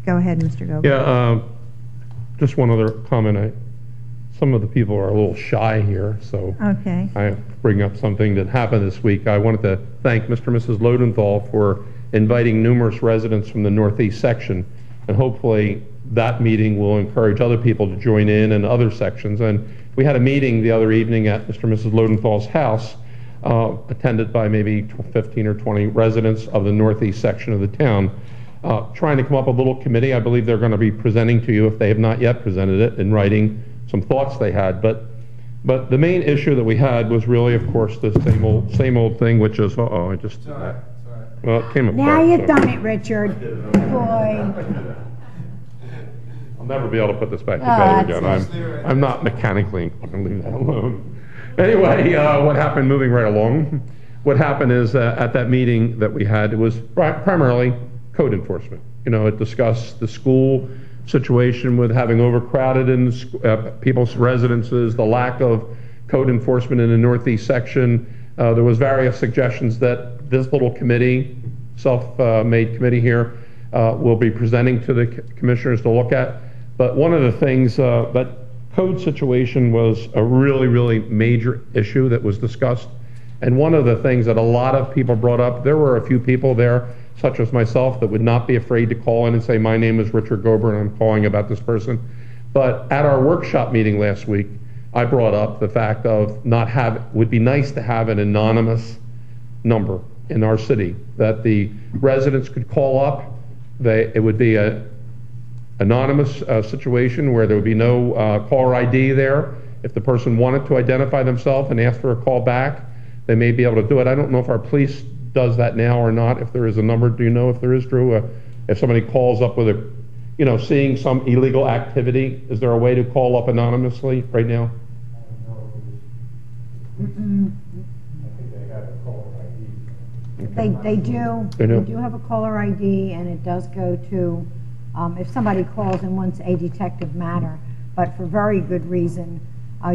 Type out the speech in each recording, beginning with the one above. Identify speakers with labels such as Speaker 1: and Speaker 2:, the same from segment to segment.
Speaker 1: Go ahead, Mr. Gober.
Speaker 2: Yeah, just one other comment. Some of the people are a little shy here, so
Speaker 1: okay.
Speaker 2: I bring up something that happened this week. I wanted to thank Mr. and Mrs. Lodenthal for inviting numerous residents from the Northeast section, and hopefully that meeting will encourage other people to join in other sections. And we had a meeting the other evening at Mr. and Mrs. Lodenthal's house, attended by maybe 15 or 20 residents of the Northeast section of the town, trying to come up with a little committee. I believe they're going to be presenting to you, if they have not yet presented it, in writing some thoughts they had. But the main issue that we had was really, of course, the same old thing, which is, I just, well, it came apart.
Speaker 1: Now you've done it, Richard. Boy.
Speaker 2: I'll never be able to put this back together again. I'm not mechanically inclined. Leave that alone. Anyway, what happened, moving right along, what happened is at that meeting that we had, it was primarily code enforcement. You know, it discussed the school situation with having overcrowded in people's residences, the lack of code enforcement in the Northeast section. There was various suggestions that this little committee, self-made committee here, will be presenting to the commissioners to look at. But one of the things, that code situation was a really, really major issue that was discussed. And one of the things that a lot of people brought up, there were a few people there, such as myself, that would not be afraid to call in and say, my name is Richard Gober and I'm calling about this person. But at our workshop meeting last week, I brought up the fact of would be nice to have an anonymous number in our city that the residents could call up. It would be a anonymous situation where there would be no caller ID there. If the person wanted to identify themselves and ask for a call back, they may be able to do it. I don't know if our police does that now or not, if there is a number. Do you know if there is, Drew? If somebody calls up with seeing some illegal activity, is there a way to call up anonymously right now?
Speaker 3: I think they have a caller ID.
Speaker 1: They do. They do have a caller ID, and it does go to, if somebody calls and wants a detective matter, but for very good reason,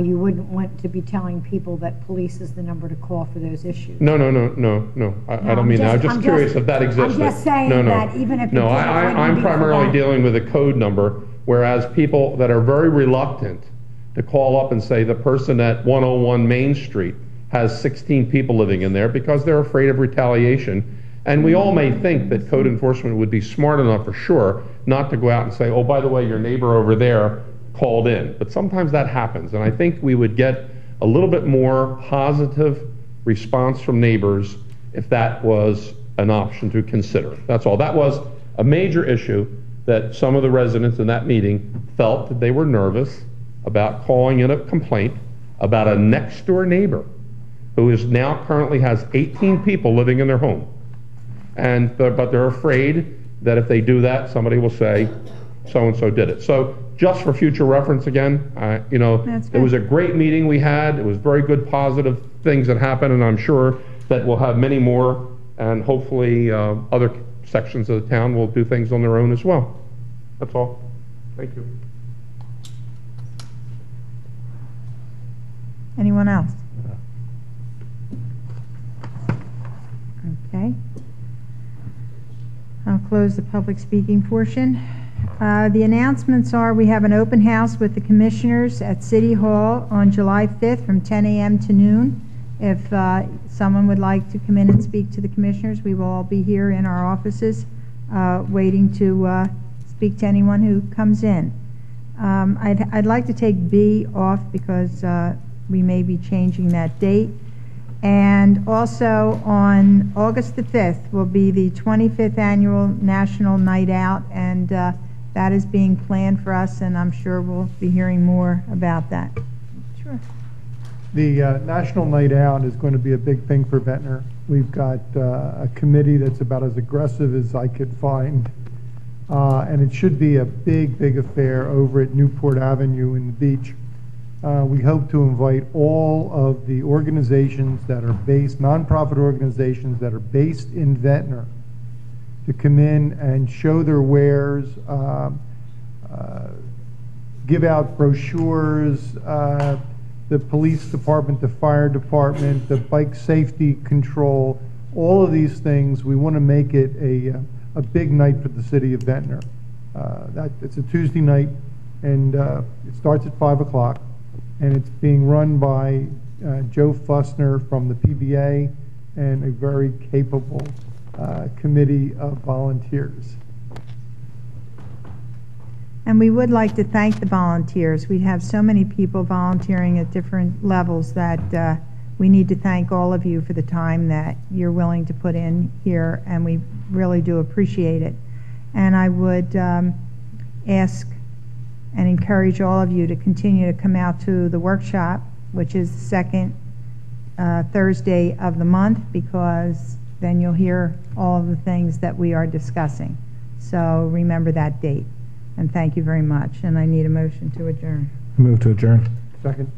Speaker 1: you wouldn't want to be telling people that police is the number to call for those issues.
Speaker 2: No. I don't mean that. I'm just curious if that exists.
Speaker 1: I'm just saying that even if
Speaker 2: no, I'm primarily dealing with a code number, whereas people that are very reluctant to call up and say the person at 101 Main Street has 16 people living in there because they're afraid of retaliation. And we all may think that code enforcement would be smart enough, for sure, not to go out and say, oh, by the way, your neighbor over there called in. But sometimes that happens, and I think we would get a little bit more positive response from neighbors if that was an option to consider. That's all. That was a major issue that some of the residents in that meeting felt that they were nervous about calling in a complaint about a next door neighbor who is now currently has 18 people living in their home. But they're afraid that if they do that, somebody will say so-and-so did it. So just for future reference again, it was a great meeting we had. It was very good positive things that happened, and I'm sure that we'll have many more, and hopefully other sections of the town will do things on their own as well. That's all. Thank you.
Speaker 1: Anyone else? Okay. I'll close the public speaking portion. The announcements are we have an open house with the commissioners at City Hall on July 5th from 10 a.m. to noon. If someone would like to come in and speak to the commissioners, we will all be here in our offices waiting to speak to anyone who comes in. I'd like to take B off because we may be changing that date. And also on August the 5th will be the 25th Annual National Night Out, and that is being planned for us, and I'm sure we'll be hearing more about that. Sure.
Speaker 3: The National Night Out is going to be a big thing for Ventnor. We've got a committee that's about as aggressive as I could find, and it should be a big affair over at Newport Avenue in the beach. We hope to invite all of the organizations that are based, nonprofit organizations that are based in Ventnor, to come in and show their wares, give out brochures, the police department, the fire department, the bike safety control, all of these things. We want to make it a big night for the city of Ventnor. It's a Tuesday night, and it starts at 5 o'clock, and it's being run by Joe Fussner from the PBA and a very capable committee of volunteers.
Speaker 1: And we would like to thank the volunteers. We have so many people volunteering at different levels that we need to thank all of you for the time that you're willing to put in here, and we really do appreciate it. And I would ask and encourage all of you to continue to come out to the workshop, which is the second Thursday of the month, because then you'll hear all of the things that we are discussing. So remember that date. And thank you very much. And I need a motion to adjourn.
Speaker 4: Move to adjourn.
Speaker 3: Second.